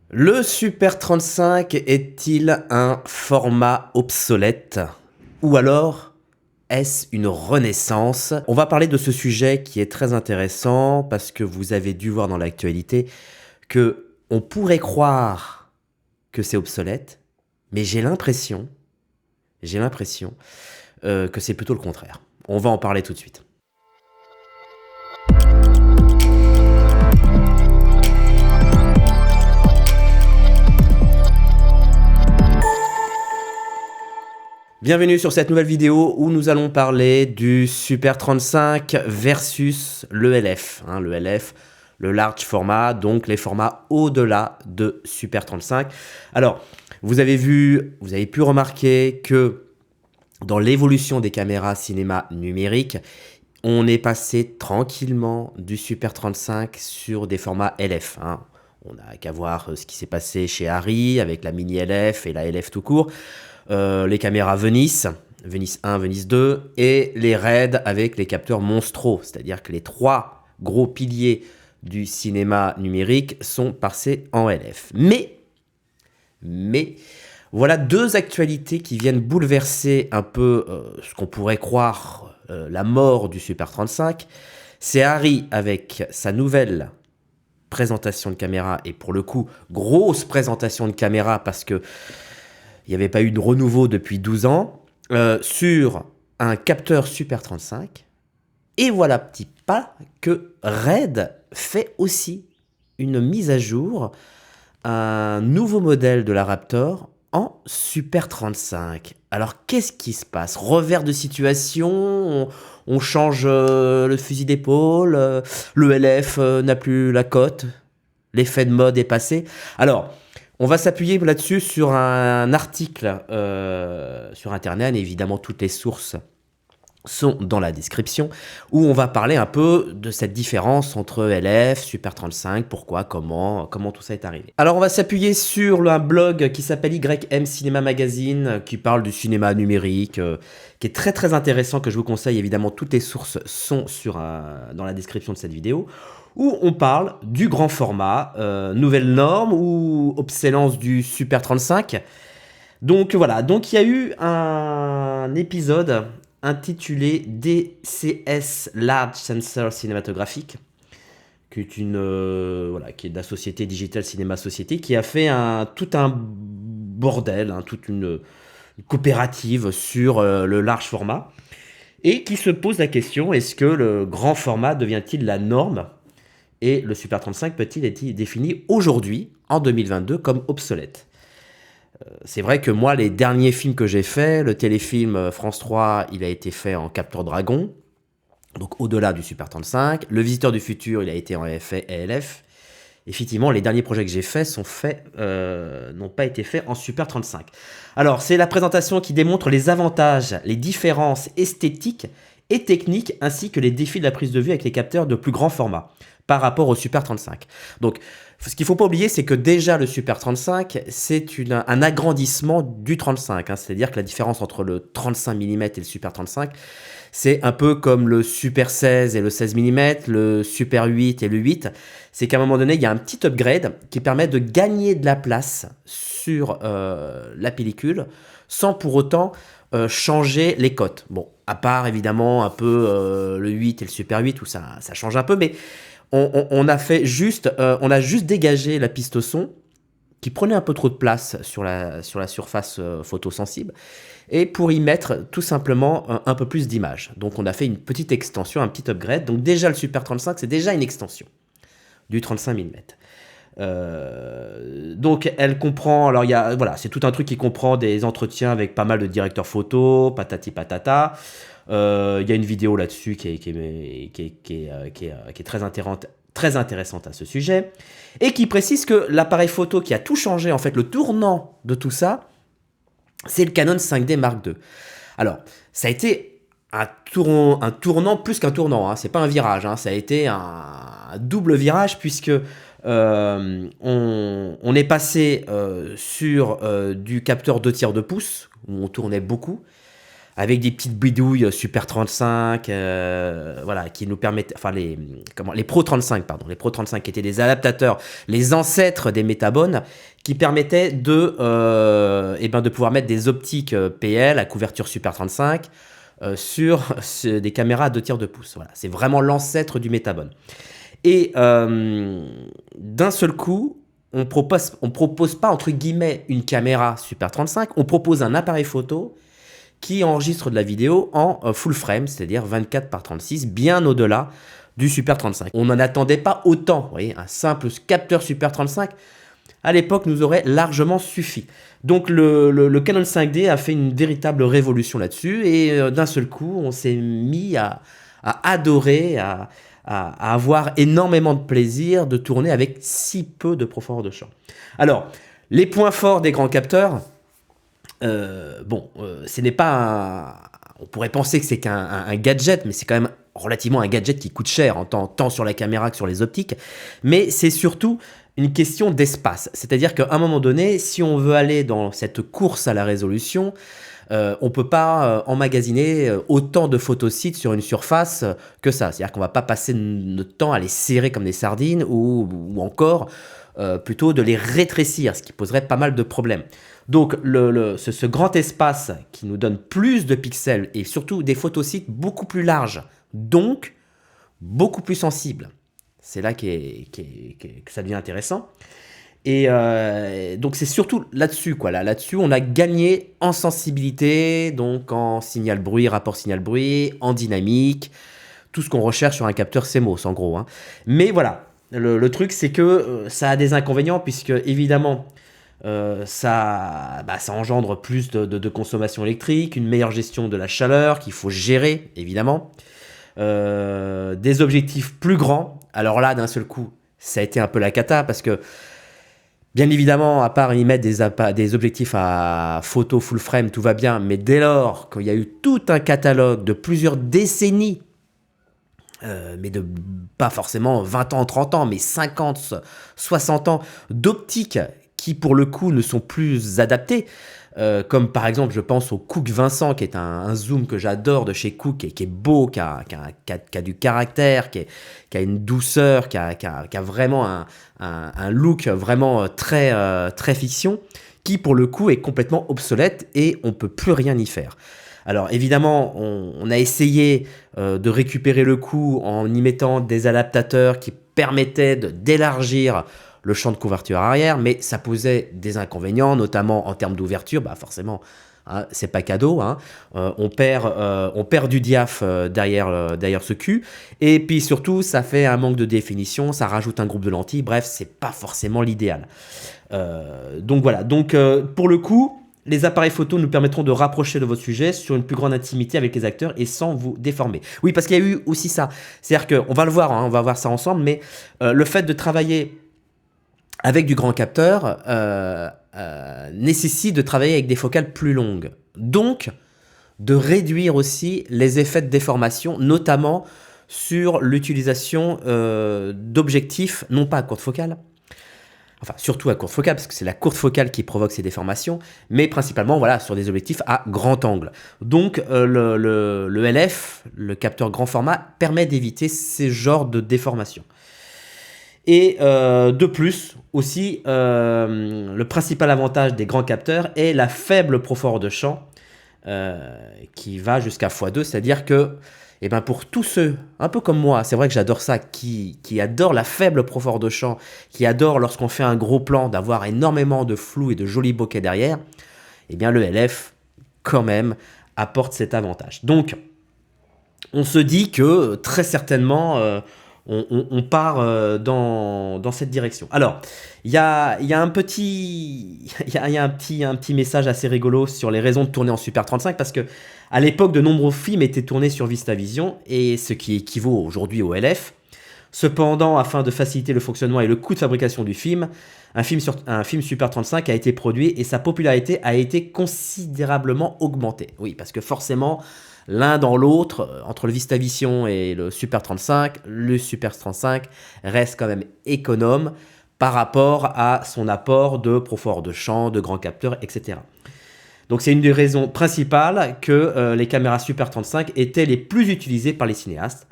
Le Super 35 est-il un format obsolète? Ou alors, est-ce une renaissance? On va parler de ce sujet qui est très intéressant parce que vous avez dû voir dans l'actualité que on pourrait croire que c'est obsolète, mais j'ai l'impression que c'est plutôt le contraire. On va en parler tout de suite. Bienvenue sur cette nouvelle vidéo où nous allons parler du Super 35 versus le LF. Le LF, le large format, donc les formats au-delà de Super 35. Alors, vous avez pu remarquer que dans l'évolution des caméras cinéma numériques, on est passé tranquillement du Super 35 sur des formats LF. On n'a qu'à voir ce qui s'est passé chez Arri avec la mini LF et la LF tout court. Les caméras Venice 1, Venice 2, et les RED avec les capteurs monstraux, c'est-à-dire que les trois gros piliers du cinéma numérique sont passés en LF. Mais voilà deux actualités qui viennent bouleverser un peu ce qu'on pourrait croire la mort du Super 35. C'est Arri avec sa nouvelle présentation de caméra, et pour le coup, grosse présentation de caméra parce que il n'y avait pas eu de renouveau depuis 12 ans, sur un capteur Super 35. Et voilà, petit pas, que RED fait aussi une mise à jour, un nouveau modèle de la Raptor en Super 35. Alors, qu'est-ce qui se passe? Revers de situation, on change le fusil d'épaule, le LF n'a plus la cote, l'effet de mode est passé. Alors, on va s'appuyer là-dessus sur un article sur Internet, et évidemment toutes les sources sont dans la description, où on va parler un peu de cette différence entre LF, Super 35, pourquoi, comment tout ça est arrivé. Alors on va s'appuyer sur un blog qui s'appelle YM Cinéma Magazine, qui parle du cinéma numérique, qui est très très intéressant, que je vous conseille. Évidemment toutes les sources sont dans la description de cette vidéo, où on parle du grand format, nouvelle norme ou obsolescence du Super 35. Donc voilà, donc il y a eu un épisode intitulé DCS Large Sensor Cinématographique, qui est qui est de la société Digital Cinema Society, qui a fait tout un bordel, toute une coopérative sur le large format, et qui se pose la question: est-ce que le grand format devient-il la norme, et le Super 35 peut-il être défini aujourd'hui, en 2022, comme obsolète? C'est vrai que moi, les derniers films que j'ai faits, le téléfilm France 3, il a été fait en capteur Dragon, donc au-delà du Super 35. Le Visiteur du futur, il a été en LF. Effectivement, les derniers projets que j'ai faits n'ont pas été faits en Super 35. Alors, c'est la présentation qui démontre les avantages, les différences esthétiques et techniques, ainsi que les défis de la prise de vue avec les capteurs de plus grand format par rapport au Super 35. Donc, ce qu'il ne faut pas oublier, c'est que déjà le Super 35, c'est un agrandissement du 35. C'est-à-dire que la différence entre le 35 mm et le Super 35, c'est un peu comme le Super 16 et le 16 mm, le Super 8 et le 8. C'est qu'à un moment donné, il y a un petit upgrade qui permet de gagner de la place sur la pellicule sans pour autant changer les cotes. Bon, à part évidemment un peu le 8 et le Super 8 où ça change un peu, mais on a juste dégagé la piste son qui prenait un peu trop de place sur la surface photosensible, et pour y mettre tout simplement un peu plus d'images. Donc on a fait une petite extension, un petit upgrade. Donc déjà le Super 35, c'est déjà une extension du 35 mm. Donc elle comprend, alors c'est tout un truc qui comprend des entretiens avec pas mal de directeurs photo, patati patata. Il y a une vidéo là-dessus qui est très intéressante à ce sujet, et qui précise que l'appareil photo qui a tout changé, en fait, le tournant de tout ça, c'est le Canon 5D Mark II. Alors, ça a été un tournant plus qu'un tournant, c'est pas un virage, ça a été un double virage, puisque on est passé sur du capteur 2/3 de pouce, où on tournait beaucoup, avec des petites bidouilles Super 35, voilà, qui nous permettent, enfin les Pro 35, pardon, les Pro 35 qui étaient des adaptateurs, les ancêtres des Métabones, qui permettaient de pouvoir mettre des optiques PL à couverture Super 35 sur des caméras à 2 tiers de pouce. Voilà, c'est vraiment l'ancêtre du Métabone. Et d'un seul coup, on propose pas entre guillemets une caméra Super 35, on propose un appareil photo qui enregistre de la vidéo en full frame, c'est-à-dire 24 par 36, bien au-delà du Super 35. On n'en attendait pas autant, vous voyez, un simple capteur Super 35, à l'époque, nous aurait largement suffi. Donc le Canon 5D a fait une véritable révolution là-dessus, et d'un seul coup, on s'est mis à adorer, à avoir énormément de plaisir de tourner avec si peu de profondeur de champ. Alors, les points forts des grands capteurs, ce n'est pas on pourrait penser que c'est qu'un gadget, mais c'est quand même relativement un gadget qui coûte cher, tant sur la caméra que sur les optiques. Mais c'est surtout une question d'espace. C'est-à-dire qu'à un moment donné, si on veut aller dans cette course à la résolution, on ne peut pas emmagasiner autant de photosites sur une surface que ça. C'est-à-dire qu'on ne va pas passer notre temps à les serrer comme des sardines ou encore plutôt de les rétrécir, ce qui poserait pas mal de problèmes. Donc ce grand espace qui nous donne plus de pixels et surtout des photosites beaucoup plus larges, donc beaucoup plus sensibles. C'est là que ça devient intéressant. Et donc c'est surtout là-dessus, quoi. Là-dessus, on a gagné en sensibilité, donc en signal bruit, rapport signal bruit, en dynamique, tout ce qu'on recherche sur un capteur CMOS en gros. Hein. Mais voilà, le truc c'est que ça a des inconvénients puisque évidemment ça engendre plus de consommation électrique, une meilleure gestion de la chaleur qu'il faut gérer évidemment, des objectifs plus grands. Alors là, d'un seul coup, ça a été un peu la cata parce que bien évidemment, à part y mettre des objectifs à photo full frame, tout va bien. Mais dès lors qu'il y a eu tout un catalogue de plusieurs décennies, mais de pas forcément 20 ans, 30 ans, mais 50, 60 ans d'optiques qui, pour le coup, ne sont plus adaptées. Comme par exemple, je pense au Cooke Vincent, qui est un zoom que j'adore de chez Cooke, qui est beau, qui a du caractère, qui a une douceur, qui a vraiment un look vraiment très fiction, qui pour le coup est complètement obsolète et on ne peut plus rien y faire. Alors évidemment, on a essayé de récupérer le coup en y mettant des adaptateurs qui permettaient d'élargir le champ de couverture arrière, mais ça posait des inconvénients, notamment en termes d'ouverture, forcément, hein, c'est pas cadeau, hein. On perd du diaph derrière ce cul, et puis surtout, ça fait un manque de définition, ça rajoute un groupe de lentilles, bref, c'est pas forcément l'idéal. Donc voilà, pour le coup, les appareils photo nous permettront de rapprocher de votre sujet sur une plus grande intimité avec les acteurs et sans vous déformer. Oui, parce qu'il y a eu aussi ça, c'est-à-dire qu'on va le voir, hein, on va voir ça ensemble, mais le fait de travailler avec du grand capteur nécessite de travailler avec des focales plus longues. Donc, de réduire aussi les effets de déformation, notamment sur l'utilisation d'objectifs, non pas à courte focale, enfin surtout à courte focale, parce que c'est la courte focale qui provoque ces déformations, mais principalement voilà, sur des objectifs à grand angle. Donc le LF, le capteur grand format, permet d'éviter ces genres de déformations. Et de plus, aussi, le principal avantage des grands capteurs est la faible profondeur de champ qui va jusqu'à x2, c'est-à-dire que pour tous ceux, un peu comme moi, c'est vrai que j'adore ça, qui adorent la faible profondeur de champ, qui adorent lorsqu'on fait un gros plan d'avoir énormément de flou et de jolis bokeh derrière, le LF, quand même, apporte cet avantage. Donc, on se dit que très certainement... on part dans cette direction. Alors, il y a un petit message assez rigolo sur les raisons de tourner en Super 35 parce que à l'époque, de nombreux films étaient tournés sur VistaVision et ce qui équivaut aujourd'hui au LF. Cependant, afin de faciliter le fonctionnement et le coût de fabrication du film, un film Super 35 a été produit et sa popularité a été considérablement augmentée. Oui, parce que forcément, l'un dans l'autre, entre le VistaVision et le Super 35 reste quand même économe par rapport à son apport de profondeur de champ, de grands capteurs, etc. Donc c'est une des raisons principales que les caméras Super 35 étaient les plus utilisées par les cinéastes.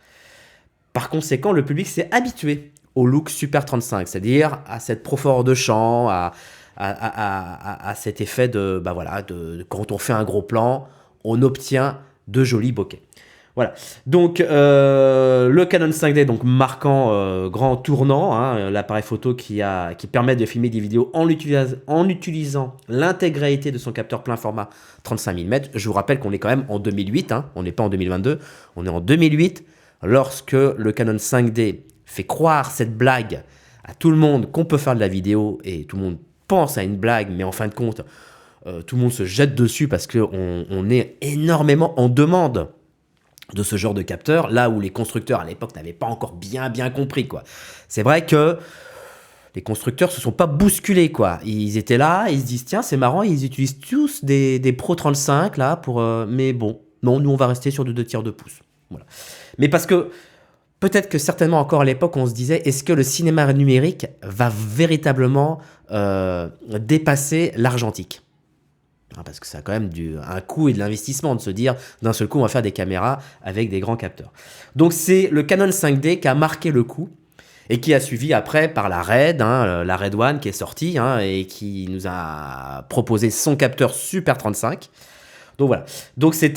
Par conséquent, le public s'est habitué au look Super 35, c'est-à-dire à cette profondeur de champ, à cet effet de, bah voilà, quand on fait un gros plan, on obtient de jolis bokeh. Voilà, donc le Canon 5D, donc marquant grand tournant, hein, l'appareil photo qui permet de filmer des vidéos en utilisant l'intégralité de son capteur plein format 35 mm. Je vous rappelle qu'on est quand même en 2008, hein, on n'est pas en 2022, on est en 2008, lorsque le Canon 5D fait croire cette blague à tout le monde qu'on peut faire de la vidéo, et tout le monde pense à une blague, mais en fin de compte, tout le monde se jette dessus parce qu'on est énormément en demande de ce genre de capteur, là où les constructeurs à l'époque n'avaient pas encore bien compris, quoi. C'est vrai que les constructeurs se sont pas bousculés, quoi. Ils étaient là, ils se disent tiens, c'est marrant, ils utilisent tous des Pro 35 là pour mais bon, non, nous on va rester sur de 2 tiers de pouce. Voilà. Mais parce que peut-être que certainement encore à l'époque on se disait est-ce que le cinéma numérique va véritablement dépasser l'argentique? Parce que ça a quand même un coût et de l'investissement de se dire d'un seul coup on va faire des caméras avec des grands capteurs. Donc c'est le Canon 5D qui a marqué le coup et qui a suivi après par la Red, hein, la Red One qui est sortie, hein, et qui nous a proposé son capteur Super 35. Donc voilà, donc c'est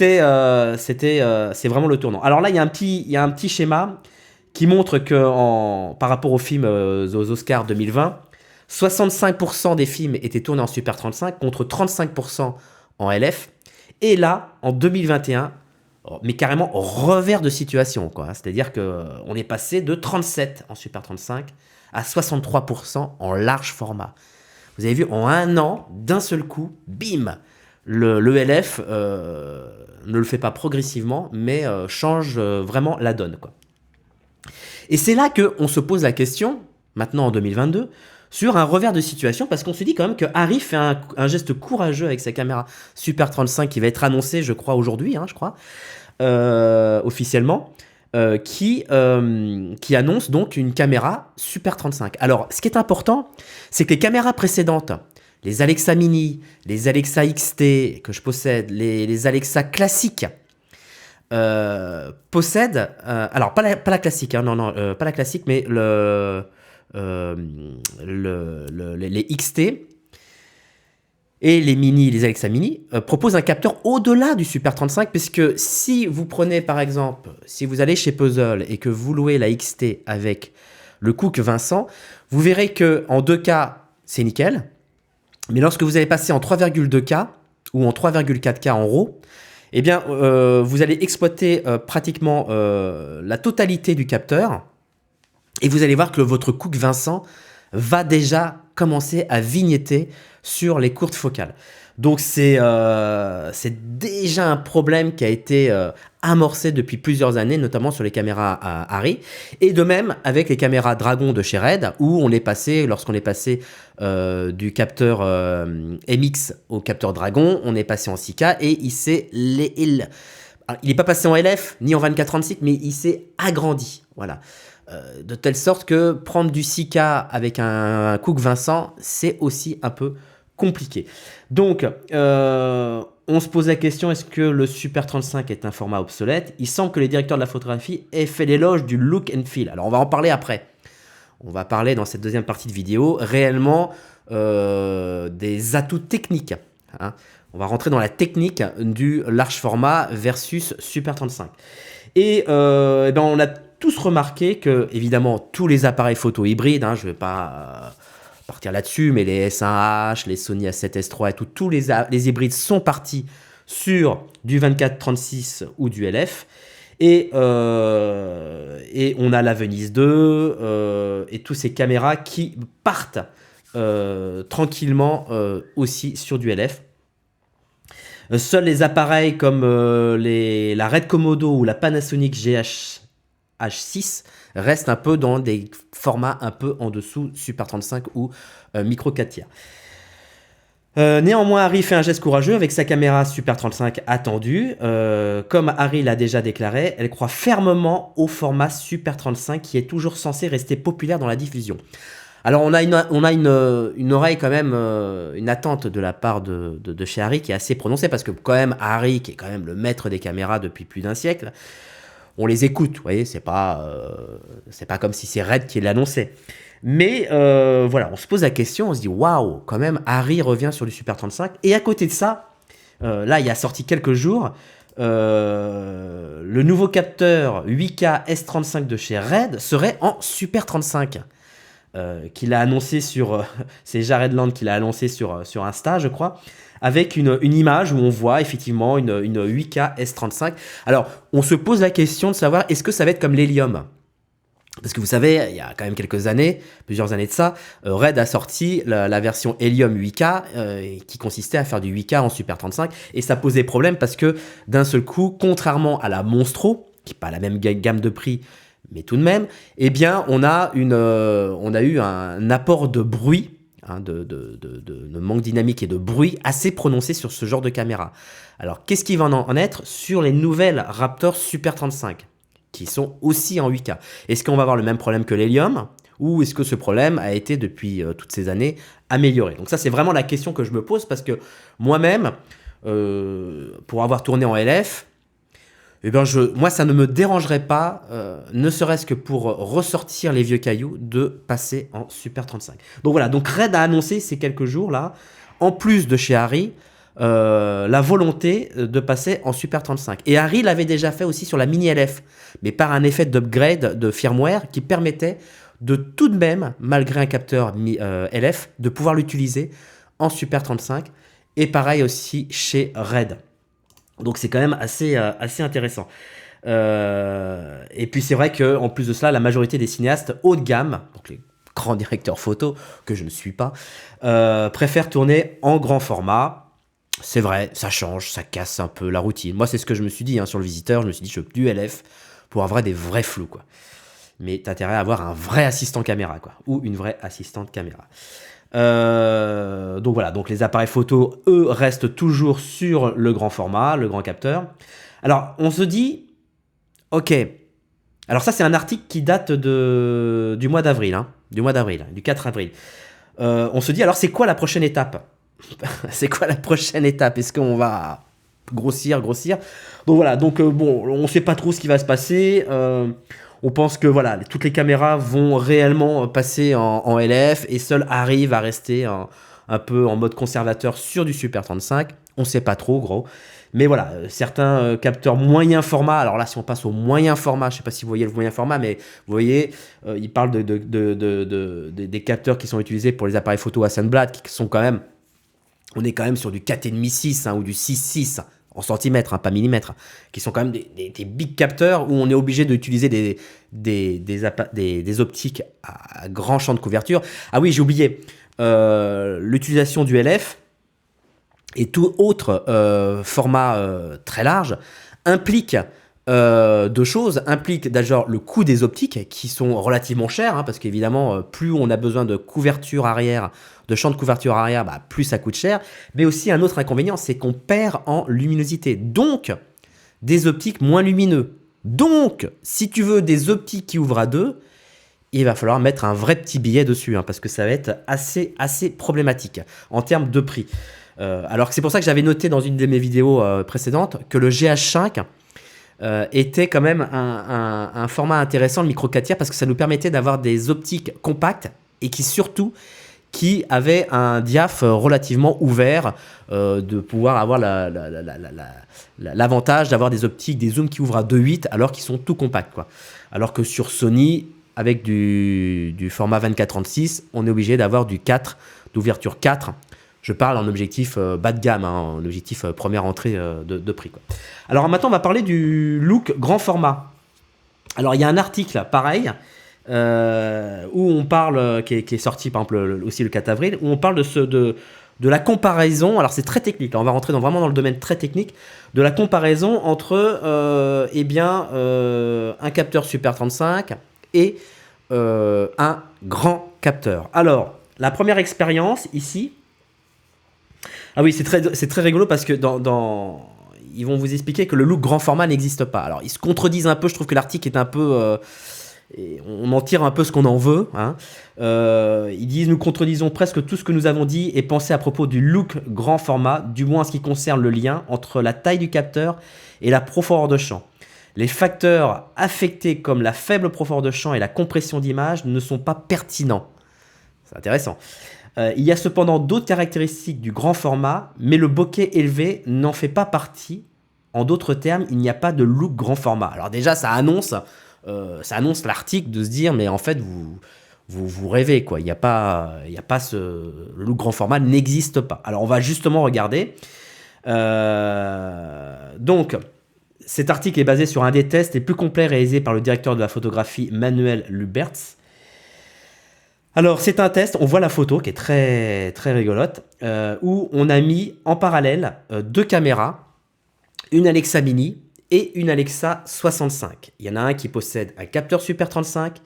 vraiment le tournant. Alors là il y a un petit schéma qui montre que par rapport au film aux Oscars 2020, 65% des films étaient tournés en Super 35 contre 35% en LF. Et là, en 2021, mais carrément revers de situation, quoi. C'est-à-dire qu'on est passé de 37 en Super 35 à 63% en large format. Vous avez vu, en un an, d'un seul coup, bim, le LF ne le fait pas progressivement, mais change vraiment la donne, quoi. Et c'est là qu'on se pose la question, maintenant en 2022, sur un revers de situation, parce qu'on se dit quand même que Harry fait un geste courageux avec sa caméra Super 35 qui va être annoncée, je crois, aujourd'hui, hein, officiellement, qui annonce donc une caméra Super 35. Alors, ce qui est important, c'est que les caméras précédentes, les Alexa Mini, les Alexa XT que je possède, les Alexa classiques, possèdent, alors pas la classique, hein, non, pas la classique, mais les XT et les Mini, les Alexa Mini proposent un capteur au-delà du Super 35, puisque si vous prenez par exemple, si vous allez chez Puzzle et que vous louez la XT avec le Cooke Vincent, vous verrez que en 2K c'est nickel, mais lorsque vous allez passer en 3,2K ou en 3,4K en RAW, eh bien vous allez exploiter pratiquement la totalité du capteur. Et vous allez voir que votre Cooke Vincent va déjà commencer à vignetter sur les courtes focales. Donc c'est déjà un problème qui a été amorcé depuis plusieurs années, notamment sur les caméras Harry. Et de même avec les caméras Dragon de chez Red, où lorsqu'on est passé du capteur MX au capteur Dragon, on est passé en 6K et il n'est pas passé en LF ni en 24-36, mais il s'est agrandi. Voilà. De telle sorte que prendre du 6K avec un Cooke Vincent, c'est aussi un peu compliqué. Donc, on se pose la question, est-ce que le Super 35 est un format obsolète? Il semble que les directeurs de la photographie aient fait l'éloge du look and feel. Alors, on va en parler après. On va parler dans cette deuxième partie de vidéo réellement des atouts techniques, hein. On va rentrer dans la technique du large format versus Super 35. Et on a tous remarqué que, évidemment, tous les appareils photo hybrides, hein, je ne vais pas partir là-dessus, mais les S1H, les Sony A7S III et tous les hybrides sont partis sur du 24-36 ou du LF. Et on a la Venice 2 et toutes ces caméras qui partent tranquillement aussi sur du LF. Seuls les appareils comme la Red Komodo ou la Panasonic GH6 restent un peu dans des formats un peu en dessous Super 35 ou Micro 4 tiers. Néanmoins, Harry fait un geste courageux avec sa caméra Super 35 attendue. Comme Harry l'a déjà déclaré, elle croit fermement au format Super 35 qui est toujours censé rester populaire dans la diffusion. Alors on a une oreille quand même, une attente de la part de chez Arri qui est assez prononcée parce que quand même Arri, qui est quand même le maître des caméras depuis plus d'un siècle, on les écoute, vous voyez, c'est pas comme si c'est Red qui l'annonçait. Mais voilà, on se pose la question, on se dit waouh, quand même Arri revient sur du Super 35. Et à côté de ça, là il y a sorti quelques jours, le nouveau capteur 8K S35 de chez Red serait en Super 35. Qu'il a annoncé sur... c'est Jared Land qui l'a annoncé sur Insta, je crois, avec une image où on voit effectivement une 8K S35. Alors, on se pose la question de savoir, est-ce que ça va être comme l'hélium? Parce que vous savez, il y a quand même quelques années, plusieurs années de ça, Red a sorti la version Helium 8K qui consistait à faire du 8K en Super 35 et ça posait problème parce que d'un seul coup, contrairement à la Monstro, qui n'est pas la même gamme de prix, mais tout de même, eh bien, on a eu un apport de bruit, hein, de manque dynamique et de bruit assez prononcé sur ce genre de caméra. Alors, qu'est-ce qui va en être sur les nouvelles Raptor Super 35 qui sont aussi en 8K? Est-ce qu'on va avoir le même problème que l'hélium ou est-ce que ce problème a été depuis toutes ces années amélioré? Donc ça, c'est vraiment la question que je me pose parce que moi-même, pour avoir tourné en LF, eh bien moi, ça ne me dérangerait pas, ne serait-ce que pour ressortir les vieux cailloux, de passer en Super 35. Donc voilà, donc Red a annoncé ces quelques jours-là, en plus de chez Arri, la volonté de passer en Super 35. Et Arri l'avait déjà fait aussi sur la Mini LF, mais par un effet d'upgrade de firmware qui permettait de tout de même, malgré un capteur LF, de pouvoir l'utiliser en Super 35. Et pareil aussi chez Red. Donc c'est quand même assez intéressant. Et puis c'est vrai qu'en plus de cela, la majorité des cinéastes haut de gamme, donc les grands directeurs photo, que je ne suis pas, préfèrent tourner en grand format. C'est vrai, ça change, ça casse un peu la routine. Moi, c'est ce que je me suis dit sur le visiteur. Je me suis dit, je veux du LF pour avoir des vrais flous, quoi. Mais t'as intérêt à avoir un vrai assistant caméra, quoi, ou une vraie assistante caméra. Donc voilà, donc les appareils photo, eux, restent toujours sur le grand format, le grand capteur. Alors, on se dit, ok, alors ça c'est un article qui date du mois d'avril, du 4 avril. On se dit, alors c'est quoi la prochaine étape? C'est quoi la prochaine étape? Est-ce qu'on va grossir? Donc voilà, donc bon, on sait pas trop ce qui va se passer. On pense que voilà, toutes les caméras vont réellement passer en LF et seul arrive à rester un peu en mode conservateur sur du Super 35. On sait pas trop, gros. Mais voilà, certains capteurs moyen format. Alors là, si on passe au moyen format, je sais pas si vous voyez le moyen format, mais vous voyez, il parle des capteurs qui sont utilisés pour les appareils photo Hasselblad, qui sont quand même, on est quand même sur du 4,5-6 ou du 6,6 en centimètres, pas millimètres, qui sont quand même des big capteurs où on est obligé d'utiliser des optiques à grand champ de couverture. Ah oui, j'ai oublié, l'utilisation du LF et tout autre format très large implique deux choses. Implique d'abord le coût des optiques qui sont relativement chères, parce qu'évidemment, plus on a besoin de couverture arrière, de champ de couverture arrière, plus ça coûte cher. Mais aussi un autre inconvénient, c'est qu'on perd en luminosité. Donc, des optiques moins lumineux. Donc, si tu veux des optiques qui ouvrent à deux, il va falloir mettre un vrai petit billet dessus, parce que ça va être assez problématique en termes de prix. Alors c'est pour ça que j'avais noté dans une de mes vidéos précédentes que le GH5 était quand même un format intéressant, le micro 4 tiers, parce que ça nous permettait d'avoir des optiques compactes et qui avaient un diaph relativement ouvert, de pouvoir avoir l'avantage d'avoir des optiques, des zooms qui ouvrent à 2.8 alors qu'ils sont tout compacts, quoi. Alors que sur Sony, avec du format 24-36, on est obligé d'avoir du 4, d'ouverture 4. Je parle en objectif bas de gamme, en objectif première entrée de prix, quoi. Alors maintenant, on va parler du look grand format. Alors il y a un article pareil où on parle, qui est sorti par exemple aussi le 4 avril, où on parle de la comparaison. Alors c'est très technique, là, on va rentrer vraiment dans le domaine très technique de la comparaison entre un capteur Super 35 et un grand capteur. Alors la première expérience ici. Ah oui, c'est très rigolo parce que ils vont vous expliquer que le look grand format n'existe pas. Alors, ils se contredisent un peu. Je trouve que l'article est un peu et on en tire un peu ce qu'on en veut. Hein. Ils disent « Nous contredisons presque tout ce que nous avons dit et pensé à propos du look grand format, du moins en ce qui concerne le lien entre la taille du capteur et la profondeur de champ. Les facteurs affectés comme la faible profondeur de champ et la compression d'image ne sont pas pertinents. » C'est intéressant. Il y a cependant d'autres caractéristiques du grand format, mais le bokeh élevé n'en fait pas partie. En d'autres termes, il n'y a pas de look grand format. Alors déjà, ça annonce l'article de se dire, mais en fait, vous rêvez, quoi. Il n'y a pas le look grand format n'existe pas. Alors on va justement regarder. Donc, cet article est basé sur un des tests les plus complets réalisés par le directeur de la photographie Manuel Lubertz. Alors, c'est un test, on voit la photo qui est très, très rigolote, où on a mis en parallèle 2 caméras, une Alexa Mini et une Alexa 65. Il y en a un qui possède un capteur Super 35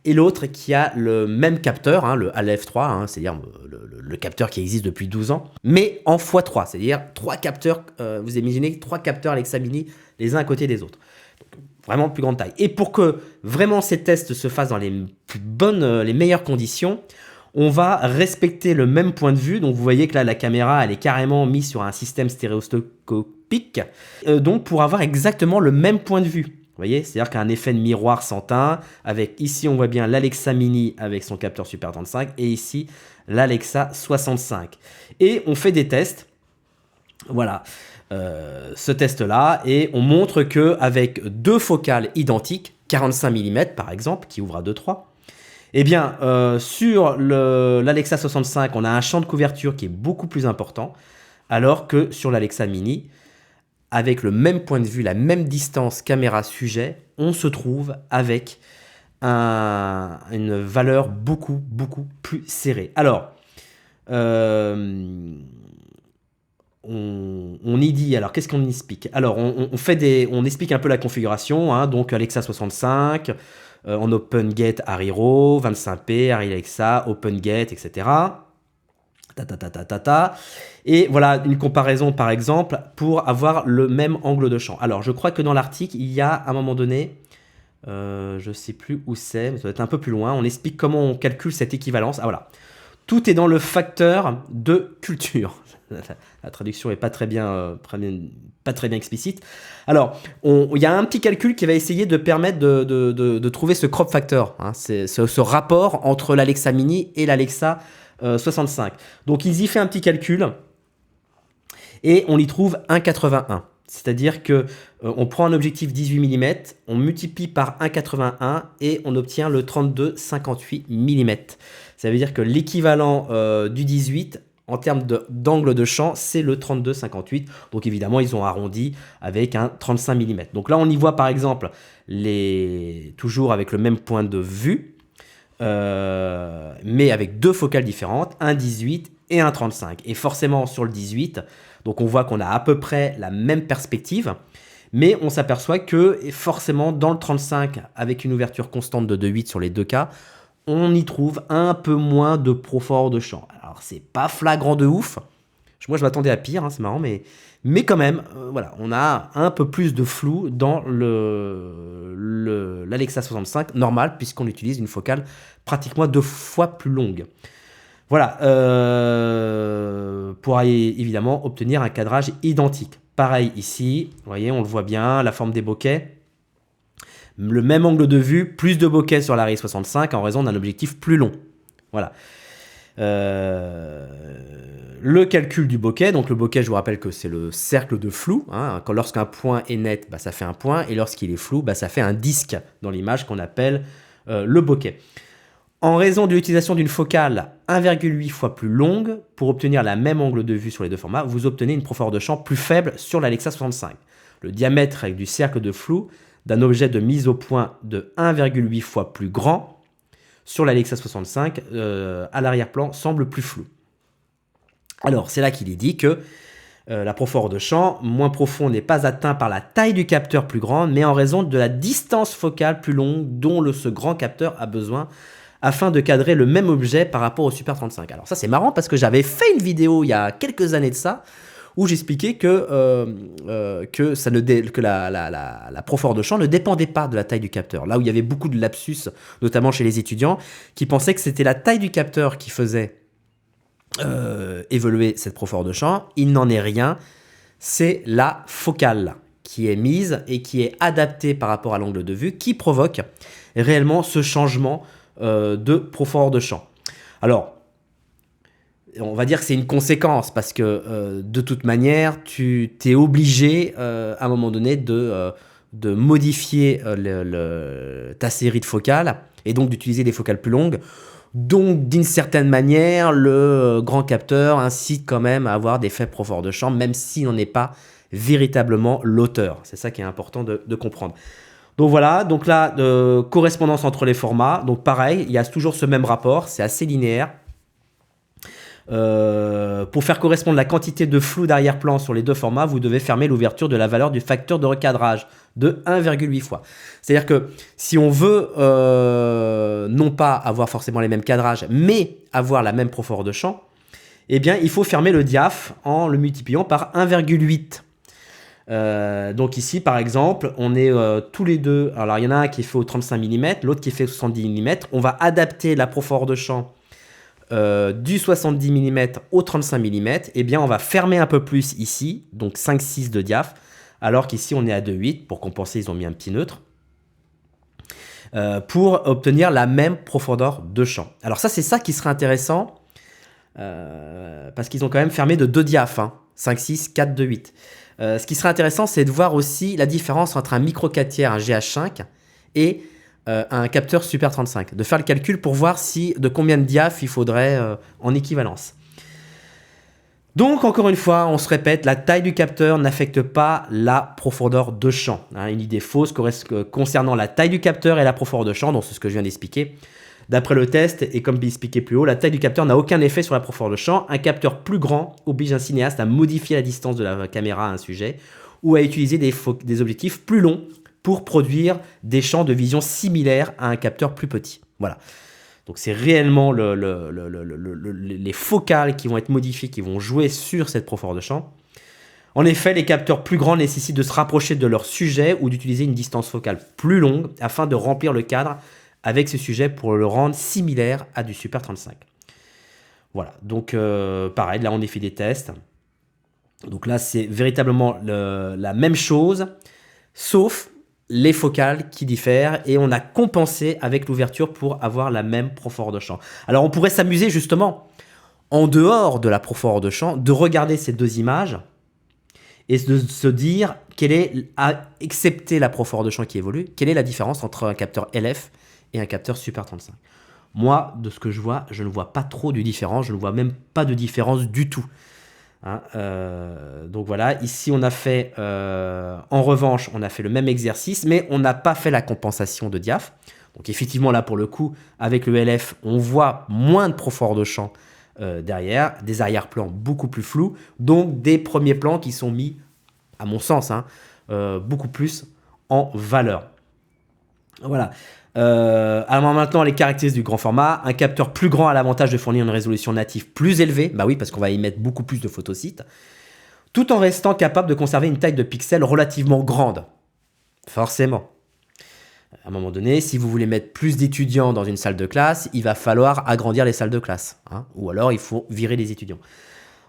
et l'autre qui a le même capteur, hein, le ALEF3, hein, c'est-à-dire le capteur qui existe depuis 12 ans, mais en x3, c'est-à-dire 3 capteurs, vous imaginez 3 capteurs Alexa Mini les uns à côté des autres. Vraiment plus grande taille. Et pour que vraiment ces tests se fassent dans les meilleures conditions, on va respecter le même point de vue. Donc vous voyez que là, la caméra, elle est carrément mise sur un système stéréoscopique. Donc pour avoir exactement le même point de vue. Vous voyez, c'est-à-dire qu'un effet de miroir sans teint. Avec ici, on voit bien l'Alexa Mini avec son capteur Super 35 et ici, l'Alexa 65. Et on fait des tests. Voilà. Ce test-là, et on montre qu'avec 2 focales identiques, 45 mm par exemple, qui ouvrent à 2.3, eh bien, sur l'Alexa 65, on a un champ de couverture qui est beaucoup plus important, alors que sur l'Alexa Mini, avec le même point de vue, la même distance caméra-sujet, on se trouve avec une valeur beaucoup plus serrée. Alors, on y dit, alors qu'est-ce qu'on explique? Alors on explique un peu la configuration, hein, donc Alexa 65, en OpenGate Ariro, 25p, Alexa, OpenGate, etc. Et voilà une comparaison par exemple pour avoir le même angle de champ. Alors je crois que dans l'article, il y a à un moment donné, je ne sais plus où c'est, mais ça doit être un peu plus loin, on explique comment on calcule cette équivalence. Ah voilà. Tout est dans le facteur de culture. La traduction n'est pas très bien explicite. Alors, il y a un petit calcul qui va essayer de permettre de trouver ce crop factor, hein, ce rapport entre l'Alexa Mini et l'Alexa 65. Donc, ils y font un petit calcul et on y trouve 1,81. C'est-à-dire que on prend un objectif 18 mm, on multiplie par 1,81 et on obtient le 32,58 mm. Ça veut dire que l'équivalent du 18 en termes d'angle de champ, c'est le 32,58. Donc évidemment, ils ont arrondi avec un 35 mm. Donc là, on y voit par exemple, toujours avec le même point de vue, mais avec 2 focales différentes, un 18 et un 35. Et forcément, sur le 18, donc on voit qu'on a à peu près la même perspective, mais on s'aperçoit que forcément, dans le 35, avec une ouverture constante de 2,8 sur les 2 cas, on y trouve un peu moins de profondeur de champ. Alors, c'est pas flagrant de ouf. Moi, je m'attendais à pire, hein, c'est marrant, mais quand même, voilà, on a un peu plus de flou dans l'Alexa 65 normal, puisqu'on utilise une focale pratiquement 2 fois plus longue. Voilà, pour évidemment obtenir un cadrage identique. Pareil ici, vous voyez, on le voit bien, la forme des bokehs. Le même angle de vue, plus de bokeh sur l'Arri 65 en raison d'un objectif plus long. Voilà. Le calcul du bokeh, donc le bokeh, je vous rappelle que c'est le cercle de flou. Hein. Lorsqu'un point est net, bah, ça fait un point, et lorsqu'il est flou, bah, ça fait un disque dans l'image qu'on appelle le bokeh. En raison de l'utilisation d'une focale 1,8 fois plus longue, pour obtenir la même angle de vue sur les 2 formats, vous obtenez une profondeur de champ plus faible sur l'Alexa 65. Le diamètre du cercle de flou d'un objet de mise au point de 1,8 fois plus grand sur l'Alexa 65 à l'arrière-plan semble plus flou. Alors, c'est là qu'il est dit que la profondeur de champ moins profond n'est pas atteinte par la taille du capteur plus grande, mais en raison de la distance focale plus longue dont ce grand capteur a besoin afin de cadrer le même objet par rapport au Super 35. Alors ça, c'est marrant parce que j'avais fait une vidéo il y a quelques années de ça, où j'expliquais que, la profondeur de champ ne dépendait pas de la taille du capteur. Là où il y avait beaucoup de lapsus, notamment chez les étudiants, qui pensaient que c'était la taille du capteur qui faisait évoluer cette profondeur de champ. Il n'en est rien, c'est la focale qui est mise et qui est adaptée par rapport à l'angle de vue qui provoque réellement ce changement de profondeur de champ. Alors, on va dire que c'est une conséquence parce que de toute manière, tu t'es obligé à un moment donné de modifier ta série de focales et donc d'utiliser des focales plus longues. Donc, d'une certaine manière, le grand capteur incite quand même à avoir des faibles profondeurs de champ, même s'il n'en est pas véritablement l'auteur. C'est ça qui est important de comprendre. Donc voilà, donc là, correspondance entre les formats. Donc pareil, il y a toujours ce même rapport, c'est assez linéaire. Pour faire correspondre la quantité de flou d'arrière-plan sur les deux formats, vous devez fermer l'ouverture de la valeur du facteur de recadrage de 1,8 fois. C'est-à-dire que si on veut non pas avoir forcément les mêmes cadrages, mais avoir la même profondeur de champ, eh bien, il faut fermer le diaph en le multipliant par 1,8. Donc ici, par exemple, on est tous les deux. Alors, il y en a un qui est fait au 35 mm, l'autre qui est fait au 70 mm. On va adapter la profondeur de champ du 70 mm au 35 mm, eh bien on va fermer un peu plus ici, donc 5,6 de diaph, alors qu'ici on est à 2,8, pour compenser ils ont mis un petit neutre, pour obtenir la même profondeur de champ. Alors ça c'est ça qui serait intéressant, parce qu'ils ont quand même fermé de 2 diaph, 5,6, 4, 2,8. Ce qui serait intéressant c'est de voir aussi la différence entre un micro 4 tiers, un GH5, et un capteur Super 35, de faire le calcul pour voir de combien de diaph il faudrait en équivalence. Donc encore une fois, on se répète, la taille du capteur n'affecte pas la profondeur de champ. Une idée fausse concernant la taille du capteur et la profondeur de champ, donc c'est ce que je viens d'expliquer. D'après le test, et comme expliqué plus haut, la taille du capteur n'a aucun effet sur la profondeur de champ. Un capteur plus grand oblige un cinéaste à modifier la distance de la caméra à un sujet ou à utiliser des objectifs plus longs pour produire des champs de vision similaires à un capteur plus petit. Voilà. Donc c'est réellement les focales qui vont être modifiées, qui vont jouer sur cette profondeur de champ. En effet, les capteurs plus grands nécessitent de se rapprocher de leur sujet ou d'utiliser une distance focale plus longue afin de remplir le cadre avec ce sujet pour le rendre similaire à du Super 35. Voilà, donc pareil, là on a fait des tests. Donc là c'est véritablement la même chose, sauf les focales qui diffèrent et on a compensé avec l'ouverture pour avoir la même profondeur de champ. Alors on pourrait s'amuser justement, en dehors de la profondeur de champ, de regarder ces deux images et de se dire, excepté la profondeur de champ qui évolue, quelle est la différence entre un capteur LF et un capteur Super 35. Moi, de ce que je vois, je ne vois pas trop de différence, je ne vois même pas de différence du tout. Donc voilà, ici on a fait, en revanche, on a fait le même exercice, mais on n'a pas fait la compensation de diaph. Donc effectivement là pour le coup, avec le LF, on voit moins de profondeur de champ derrière, des arrière-plans beaucoup plus flous, donc des premiers plans qui sont mis, à mon sens, beaucoup plus en valeur. Voilà. Alors maintenant, les caractéristiques du grand format. Un capteur plus grand a l'avantage de fournir une résolution native plus élevée. Bah oui, parce qu'on va y mettre beaucoup plus de photosites. Tout en restant capable de conserver une taille de pixels relativement grande. Forcément. À un moment donné, si vous voulez mettre plus d'étudiants dans une salle de classe, il va falloir agrandir les salles de classe. Ou alors, il faut virer les étudiants.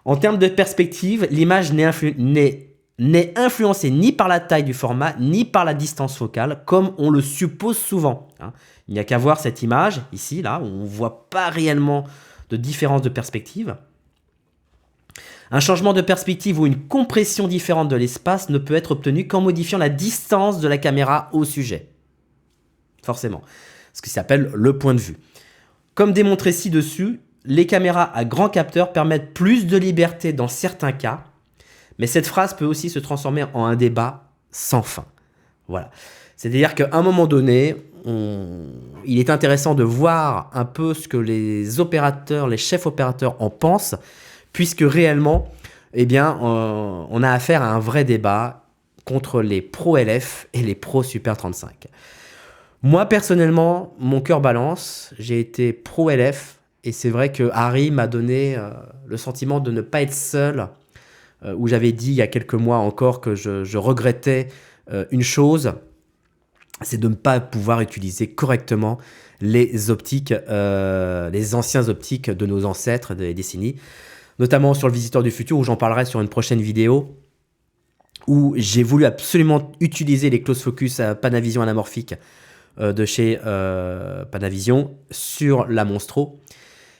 En termes de perspective, l'image n'est influencé ni par la taille du format, ni par la distance focale, comme on le suppose souvent. Il n'y a qu'à voir cette image, ici, là, où on ne voit pas réellement de différence de perspective. Un changement de perspective ou une compression différente de l'espace ne peut être obtenu qu'en modifiant la distance de la caméra au sujet. Forcément. Ce qui s'appelle le point de vue. Comme démontré ci-dessus, les caméras à grand capteur permettent plus de liberté dans certains cas, mais cette phrase peut aussi se transformer en un débat sans fin. Voilà. C'est-à-dire qu'à un moment donné, il est intéressant de voir un peu ce que les opérateurs, les chefs opérateurs en pensent, puisque réellement, eh bien, on a affaire à un vrai débat contre les pro LF et les pro Super 35. Moi, personnellement, mon cœur balance. J'ai été pro LF et c'est vrai que Harry m'a donné le sentiment de ne pas être seul où j'avais dit il y a quelques mois encore que je regrettais une chose, c'est de ne pas pouvoir utiliser correctement les optiques, les anciens optiques de nos ancêtres des décennies, notamment sur le Visiteur du futur, où j'en parlerai sur une prochaine vidéo, où j'ai voulu absolument utiliser les close focus à Panavision anamorphique de chez Panavision sur la Monstro.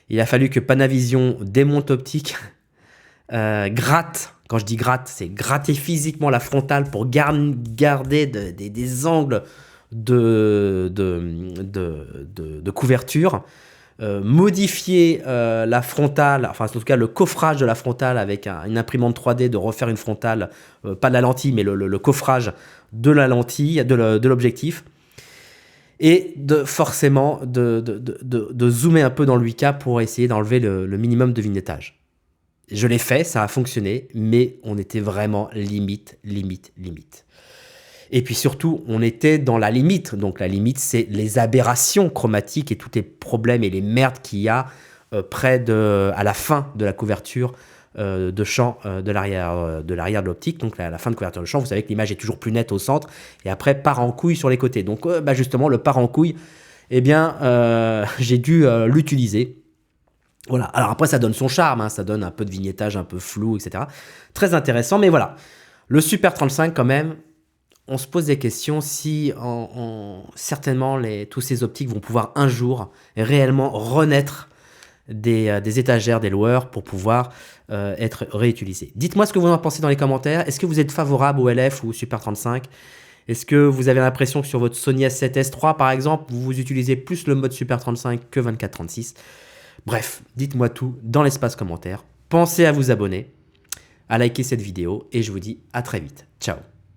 Il a fallu que Panavision démonte l'optique, gratte, quand je dis gratte, c'est gratter physiquement la frontale pour garder des angles de couverture, modifier la frontale, enfin en tout cas le coffrage de la frontale avec une imprimante 3D, de refaire une frontale, pas de la lentille, mais le coffrage de la lentille, de l'objectif, et forcément de zoomer un peu dans le 8K pour essayer d'enlever le minimum de vignettage. Je l'ai fait, ça a fonctionné, mais on était vraiment limite. Et puis surtout, on était dans la limite. Donc la limite, c'est les aberrations chromatiques et tous les problèmes et les merdes qu'il y a à la fin de la couverture de champ de l'arrière de l'optique. Donc à la fin de couverture de champ, vous savez que l'image est toujours plus nette au centre et après part en couille sur les côtés. Donc justement, le part en couille, eh bien, j'ai dû l'utiliser. Voilà, alors après ça donne son charme, hein, ça donne un peu de vignettage un peu flou, etc. Très intéressant, mais voilà. Le Super 35 quand même, on se pose des questions si certainement tous ces optiques vont pouvoir un jour réellement renaître des étagères des loueurs pour pouvoir être réutilisés. Dites-moi ce que vous en pensez dans les commentaires. Est-ce que vous êtes favorable au LF ou au Super 35 ? Est-ce que vous avez l'impression que sur votre Sony A7S III par exemple, vous utilisez plus le mode Super 35 que 24-36 ? Bref, dites-moi tout dans l'espace commentaire. Pensez à vous abonner, à liker cette vidéo et je vous dis à très vite. Ciao.